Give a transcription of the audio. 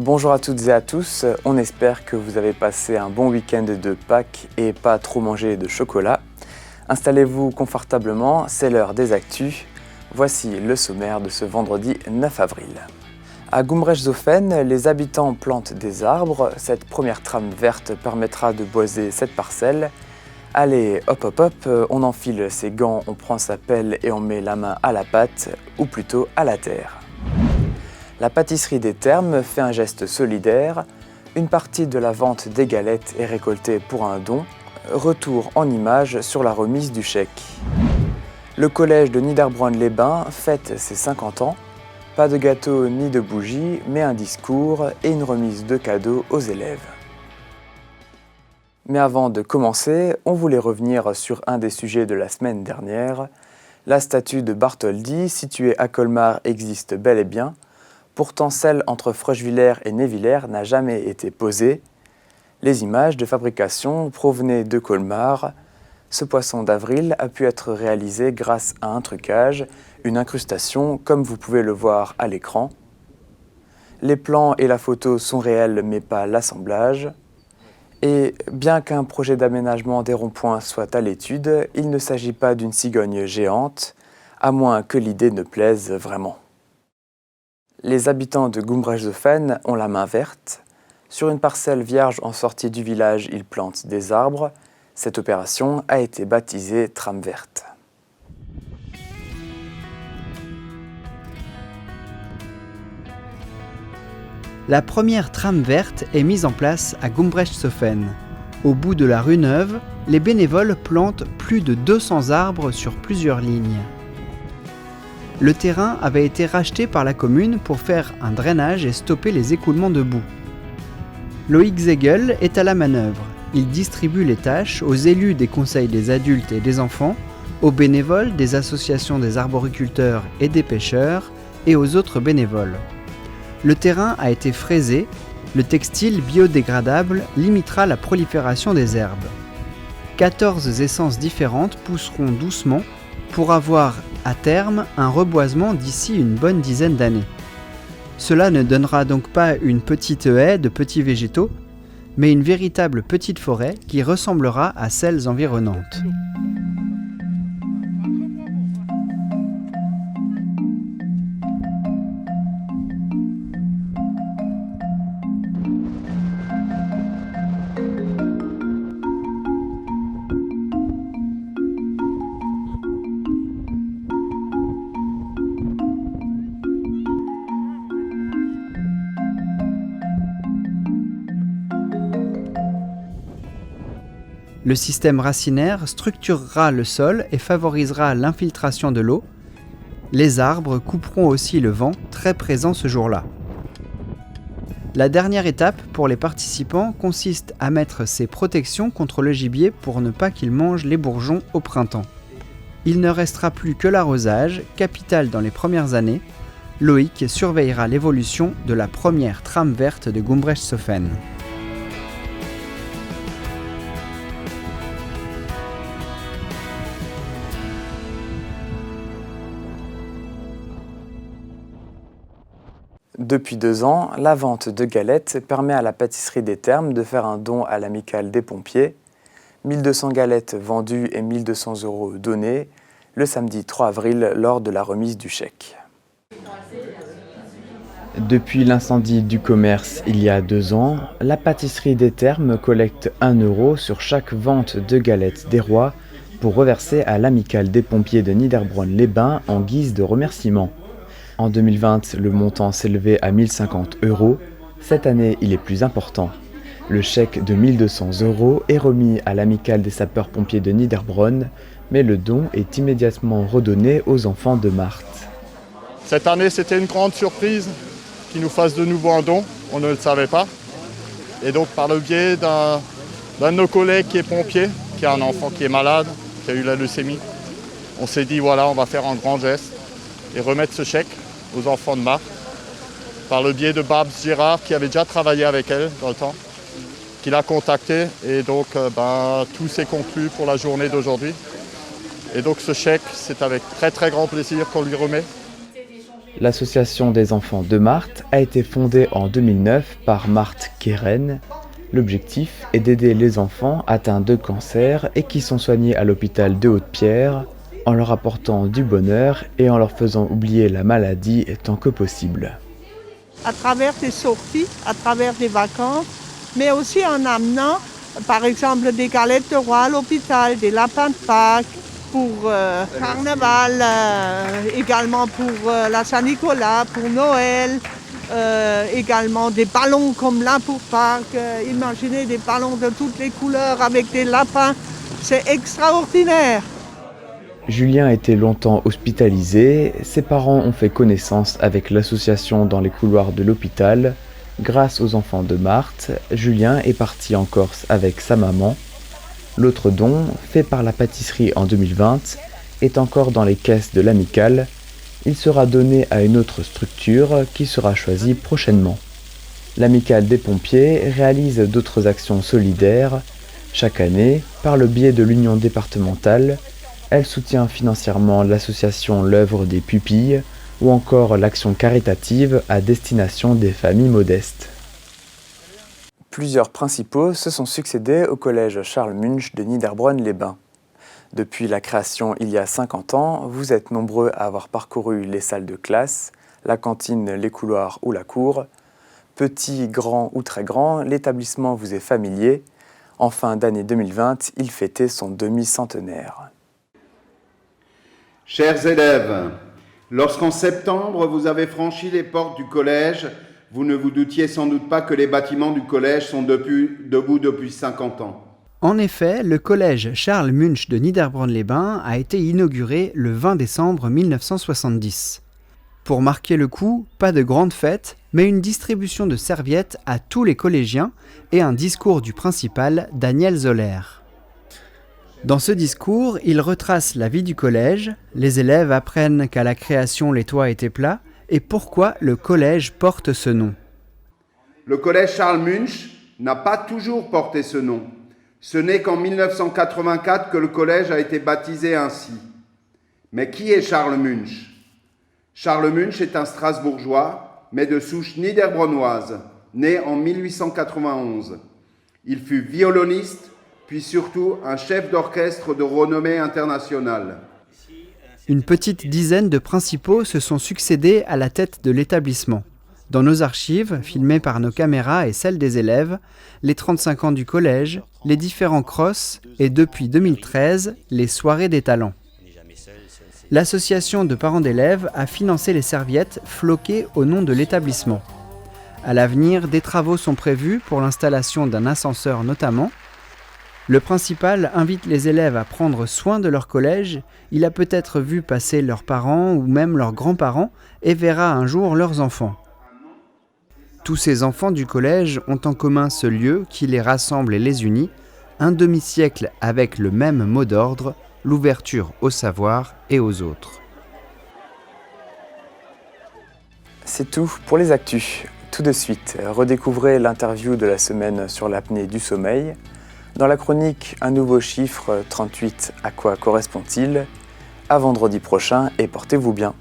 Bonjour à toutes et à tous, on espère que vous avez passé un bon week-end de Pâques et pas trop mangé de chocolat. Installez-vous confortablement, c'est l'heure des actus. Voici le sommaire de ce vendredi 9 avril. À Gumbrecht-Zofen, les habitants plantent des arbres. Cette première trame verte permettra de boiser cette parcelle. Allez, hop hop hop, on enfile ses gants, on prend sa pelle et on met la main à la pâte, ou plutôt à la terre. La pâtisserie des Thermes fait un geste solidaire. Une partie de la vente des galettes est récoltée pour un don. Retour en images sur la remise du chèque. Le collège de Niederbronn-les-Bains fête ses 50 ans. Pas de gâteau ni de bougies, mais un discours et une remise de cadeaux aux élèves. Mais avant de commencer, on voulait revenir sur un des sujets de la semaine dernière. La statue de Bartholdi, située à Colmar, existe bel et bien. Pourtant, celle entre Fröschwiller et Névillers n'a jamais été posée. Les images de fabrication provenaient de Colmar. Ce poisson d'avril a pu être réalisé grâce à un trucage, une incrustation, comme vous pouvez le voir à l'écran. Les plans et la photo sont réels, mais pas l'assemblage. Et bien qu'un projet d'aménagement des ronds-points soit à l'étude, il ne s'agit pas d'une cigogne géante, à moins que l'idée ne plaise vraiment. Les habitants de Gumbrecht-Zofen ont la main verte. Sur une parcelle vierge en sortie du village, ils plantent des arbres. Cette opération a été baptisée Trame verte. La première trame verte est mise en place à Gumbrecht-Zofen. Au bout de la rue Neuve, les bénévoles plantent plus de 200 arbres sur plusieurs lignes. Le terrain avait été racheté par la commune pour faire un drainage et stopper les écoulements de boue. Loïc Zegel est à la manœuvre. Il distribue les tâches aux élus des conseils des adultes et des enfants, aux bénévoles des associations des arboriculteurs et des pêcheurs et aux autres bénévoles. Le terrain a été fraisé, le textile biodégradable limitera la prolifération des herbes. 14 essences différentes pousseront doucement pour avoir à terme un reboisement d'ici une bonne dizaine d'années. Cela ne donnera donc pas une petite haie de petits végétaux, mais une véritable petite forêt qui ressemblera à celles environnantes. Le système racinaire structurera le sol et favorisera l'infiltration de l'eau. Les arbres couperont aussi le vent, très présent ce jour-là. La dernière étape pour les participants consiste à mettre ces protections contre le gibier pour ne pas qu'il mange les bourgeons au printemps. Il ne restera plus que l'arrosage, capital dans les premières années. Loïc surveillera l'évolution de la première trame verte de Gumbrecht-Zofen. Depuis 2 ans, la vente de galettes permet à la pâtisserie des Thermes de faire un don à l'amicale des pompiers. 1200 galettes vendues et 1200 € donnés le samedi 3 avril lors de la remise du chèque. Depuis l'incendie du commerce il y a 2 ans, la pâtisserie des Thermes collecte 1 € sur chaque vente de galettes des rois pour reverser à l'amicale des pompiers de Niederbronn-les-Bains en guise de remerciement. En 2020, le montant s'élevait à 1050 €. Cette année, il est plus important. Le chèque de 1200 € est remis à l'amicale des sapeurs-pompiers de Niederbronn, mais le don est immédiatement redonné aux enfants de Marthe. Cette année, c'était une grande surprise qu'ils nous fassent de nouveau un don. On ne le savait pas. Et donc, par le biais d'un de nos collègues qui est pompier, qui a un enfant qui est malade, qui a eu la leucémie, on s'est dit, voilà, on va faire un grand geste et remettre ce chèque aux enfants de Marthe, par le biais de Babs Girard, qui avait déjà travaillé avec elle dans le temps, qui l'a contacté, et donc tout s'est conclu pour la journée d'aujourd'hui. Et donc ce chèque, c'est avec très très grand plaisir qu'on lui remet. L'association des enfants de Marthe a été fondée en 2009 par Marthe Keren. L'objectif est d'aider les enfants atteints de cancer et qui sont soignés à l'hôpital de Haute-Pierre en leur apportant du bonheur et en leur faisant oublier la maladie tant que possible. À travers des sorties, à travers des vacances, mais aussi en amenant, par exemple, des galettes de roi à l'hôpital, des lapins de Pâques pour Carnaval, également pour la Saint-Nicolas, pour Noël, également des ballons comme là pour Pâques. Imaginez des ballons de toutes les couleurs avec des lapins, c'est extraordinaire. Julien était longtemps hospitalisé, ses parents ont fait connaissance avec l'association dans les couloirs de l'hôpital. Grâce aux enfants de Marthe, Julien est parti en Corse avec sa maman. L'autre don, fait par la pâtisserie en 2020, est encore dans les caisses de l'amicale. Il sera donné à une autre structure qui sera choisie prochainement. L'amicale des pompiers réalise d'autres actions solidaires. Chaque année, par le biais de l'union départementale, elle soutient financièrement l'association L'œuvre des pupilles ou encore l'action caritative à destination des familles modestes. Plusieurs principaux se sont succédés au collège Charles Munch de Niederbronn-les-Bains. Depuis la création il y a 50 ans, vous êtes nombreux à avoir parcouru les salles de classe, la cantine, les couloirs ou la cour. Petit, grand ou très grand, l'établissement vous est familier. En fin d'année 2020, il fêtait son demi-centenaire. Chers élèves, lorsqu'en septembre vous avez franchi les portes du collège, vous ne vous doutiez sans doute pas que les bâtiments du collège sont debout depuis 50 ans. En effet, le collège Charles Munch de Niederbronn-les-Bains a été inauguré le 20 décembre 1970. Pour marquer le coup, pas de grande fête, mais une distribution de serviettes à tous les collégiens et un discours du principal Daniel Zoller. Dans ce discours, il retrace la vie du collège, les élèves apprennent qu'à la création les toits étaient plats et pourquoi le collège porte ce nom. Le collège Charles Munch n'a pas toujours porté ce nom. Ce n'est qu'en 1984 que le collège a été baptisé ainsi. Mais qui est Charles Munch ? Charles Munch est un Strasbourgeois, mais de souche niederbronnoise, né en 1891. Il fut violoniste, puis surtout un chef d'orchestre de renommée internationale. Une petite dizaine de principaux se sont succédés à la tête de l'établissement. Dans nos archives, filmées par nos caméras et celles des élèves, les 35 ans du collège, les différents crosses et depuis 2013, les soirées des talents. L'association de parents d'élèves a financé les serviettes floquées au nom de l'établissement. À l'avenir, des travaux sont prévus pour l'installation d'un ascenseur notamment. Le principal invite les élèves à prendre soin de leur collège. Il a peut-être vu passer leurs parents ou même leurs grands-parents et verra un jour leurs enfants. Tous ces enfants du collège ont en commun ce lieu qui les rassemble et les unit, un demi-siècle avec le même mot d'ordre, l'ouverture au savoir et aux autres. C'est tout pour les actus. Tout de suite, redécouvrez l'interview de la semaine sur l'apnée du sommeil. Dans la chronique, un nouveau chiffre, 38, à quoi correspond-il ? À vendredi prochain et portez-vous bien.